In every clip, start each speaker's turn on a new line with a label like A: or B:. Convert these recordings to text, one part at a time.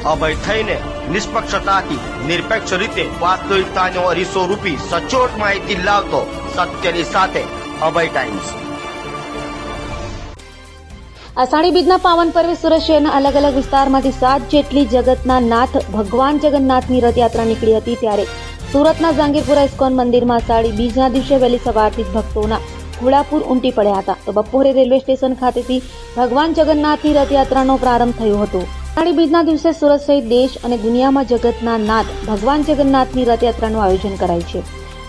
A: અભય થઈને નિષ્પક્ષતાથી નિરપેક્ષ રીતે વાસ્તવિકતાનો અરીસો રૂપી સચોટ માહિતી લાવતો સત્યની સાથે અભય ટાઈમ્સ।
B: આષાઢી બીજના પાવન પર્વે સુરત શહેરના અલગ અલગ વિસ્તારમાંથી 7 જેટલી જગતના નાથ ભગવાન જગન્નાથની રથયાત્રા નીકળી હતી। ત્યારે સુરતના જહાંગીરપુરા ઇસ્કોન મંદિરમાં આષાઢી બીજના દિવસે વહેલી સવારથી જ ભક્તોના ઘોડાપુર ઉમટી પડ્યા હતા। તો બપોરે રેલવે સ્ટેશન ખાતેથી ભગવાન જગન્નાથની રથયાત્રાનો પ્રારંભ થયો હતો। આષાઢી બીજના દિવસે સુરત સહિત દેશ અને દુનિયામાં જગતના નાથ ભગવાન જગન્નાથની રથયાત્રાનું આયોજન કરાય છે।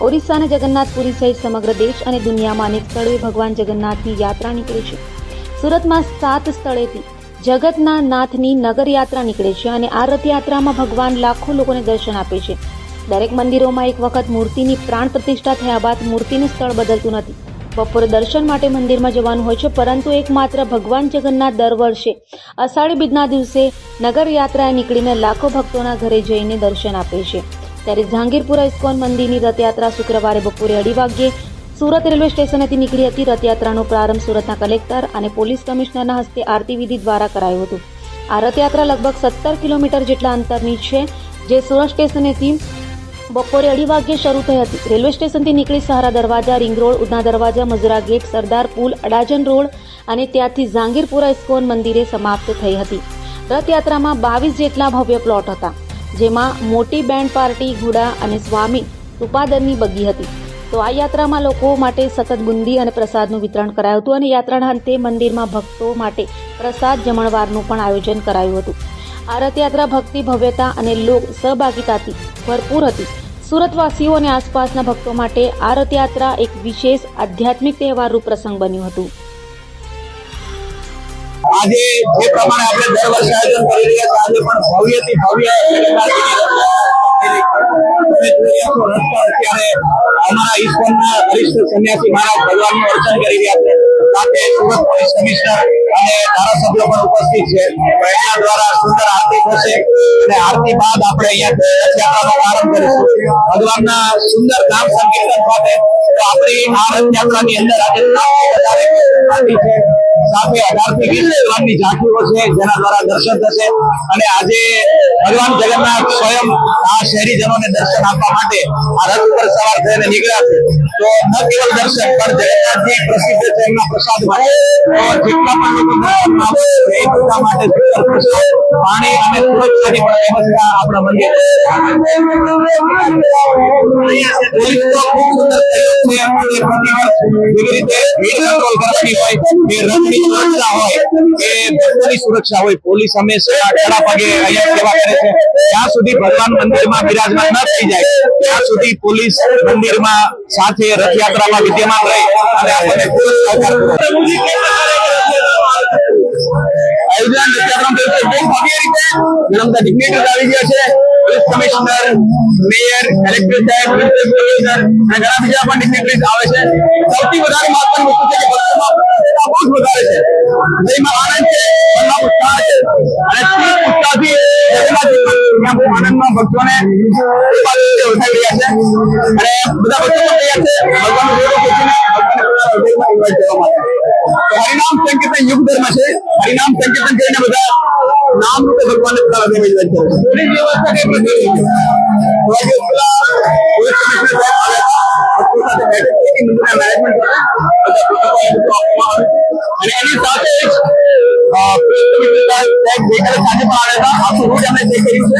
B: ઓરિસ્સા અને જગન્નાથપુરી સહિત સમગ્ર દેશ અને દુનિયામાં અનેક સ્થળોએ ભગવાન જગન્નાથની યાત્રા નીકળે છે। સુરતમાં 7 સ્થળેથી જગતના નાથની નગર યાત્રા નીકળે છે અને આ રથયાત્રામાં ભગવાન લાખો લોકોને દર્શન આપે છે। દરેક મંદિરોમાં એક વખત મૂર્તિની પ્રાણ પ્રતિષ્ઠા થયા બાદ મૂર્તિનું સ્થળ બદલતું નથી। બપોરે દર્શન માટે મંદિરમાં જવાનું હોય છે, પરંતુ એકમાત્ર ભગવાન જગન્નાથ દર વર્ષે અષાઢી બીજના દિવસે નગર યાત્રાએ નીકળીને લાખો ભક્તોના ઘરે જઈને દર્શન આપે છે। ત્યારે જહાંગીરપુરા ઇસ્કોન મંદિરની રથયાત્રા શુક્રવારે બપોરે 2:30 વાગ્યે સુરત રેલવે સ્ટેશનેથી નીકળી હતી। રથયાત્રાનો પ્રારંભ સુરતના કલેક્ટર અને પોલીસ કમિશનરના હસ્તે આરતી વિધિ દ્વારા કરાયો હતો। આ રથયાત્રા લગભગ 17 કિલોમીટર જેટલા અંતરની છે, જે સુરત સ્ટેશનેથી બપોરે 2:30 વાગ્યે શરૂ થઈ હતી। રેલવે સ્ટેશનથી નીકળી સહારા દરવાજા, રિંગ રોડ, ઉધના દરવાજા, મજુરા ગેટ, સરદાર પુલ, અડાજણ રોડ અને ત્યાંથી જહાંગીરપુરા ઇસ્કોન મંદિરે સમાપ્ત થઈ હતી। રથયાત્રામાં 22 જેટલા ભવ્ય પ્લોટ હતા, જેમાં મોટી બેન્ડ પાર્ટી, ઘોડા અને સ્વામી સુપાદરની બગી હતી। તો આ યાત્રામાં લોકો માટે સતત બુંદી અને પ્રસાદનું વિતરણ કરાયું હતું અને યાત્રાના અંતે મંદિરમાં ભક્તો માટે પ્રસાદ જમણવારનું પણ આયોજન કરાયું હતું। આ રથયાત્રા ભક્તિ, ભવ્યતા અને લોક સહભાગિતાથી ભરપૂર હતી। સુરતવાસીઓ અને આસપાસના ભક્તો માટે આ રથયાત્રા એક વિશેષ આધ્યાત્મિક તહેવારરૂપ પ્રસંગ બન્યું હતું।
C: આજે જે પ્રમાણે આપણે દર વર્ષે આયોજન કરી રહ્યા છીએ, આજે પણ ભવ્યથી ભવ્ય અત્યારે અમારા ઇસ્કોનના વરિષ્ઠ સંન્યાસી મહારાજ ભગવાનનું અર્ચન કરી રહ્યા છે। સાથે સુરત પોલીસ કમિશનર અને ધારાસભ્યો પણ ઉપસ્થિત છે। એમના દ્વારા સુંદર આરતી થશે અને આરતી બાદ આપણે અહીંયા રથયાત્રાનો પ્રારંભ કરીશું ભગવાનના સુંદર નામ સંકીર્તન સાથે। તો આપણી આ રથયાત્રાની અંદર આજે આરતી છે, સાથે 18 થી 20 ભગવાનની ઝાંખીઓ છે, જેના દ્વારા દર્શન થશે અને આજે ભગવાન જગન્નાથ સ્વયં આ શહેરીજનોને દર્શન આપવા માટે આ રથ ઉપર સવાર થઈને નીકળ્યા છે। તો ન કેવલ દર્શન પણ જગન્નાથજી પ્રસિદ્ધ છે એમના પ્રસાદ માટે, તો જેટલા પણ લોકો એ બધા માટે પાણી અને સુરક્ષાની પણ વ્યવસ્થા આપણા મંદિર સુરક્ષા હોય, પોલીસ હંમેશા ખડા પગે અહીંયા સેવા કરે છે। જ્યાં સુધી ભગવાન મંદિરમાં બિરાજમાન ન થઈ જાય ત્યાં સુધી પોલીસ મંદિરમાં સાથે રથયાત્રામાં વિદ્યમાન રહે અને આપણને કમિશનર, મેયર, કલેક્ટર સાહેબ, ઘણા બીજા પણ ડિગ્નેટરીઝ આવે છે। સૌથી વધારે મહત્વની વસ્તુ છે કે ભક્તોમાં બહુ જ વધારે છે, હૃદયમાં આનંદ છે, મનમાં ઉત્સાહ છે અને તે ઉત્સાહથી જગન્નાથ બહુ આનંદમાં ભક્તોને ઉઠાવી રહ્યા છે અને બધા ભક્તો પણ તૈયાર છે ભગવાનનું ભેગો પૂછીને ભગવાનને ઇન્વાઇટ કરવા માટે। તો હરિનામ સંકીર્તન યુગ ધર્મ છે, હરિનામ સંકીર્તન કરીને બધા નામ રૂપે ભગવાનને બધા ઇન્વાઇટ કરે છે। પોલીસ વ્યવસ્થા કઈ પ્રકારની છે? અને એની સાથે આખું રૂટ અમે ચેક કર્યું છે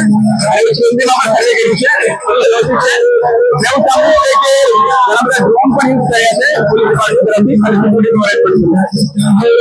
C: અને પછી મંદિરમાં સર્વે કર્યું છે। એવું સાંભળ્યું છે કે ઘણા બધા ડ્રોન પણ યુઝ કર્યા છે પોલીસ ડિપાર્ટમેન્ટ તરફથી અને સિક્યુરિટી પણ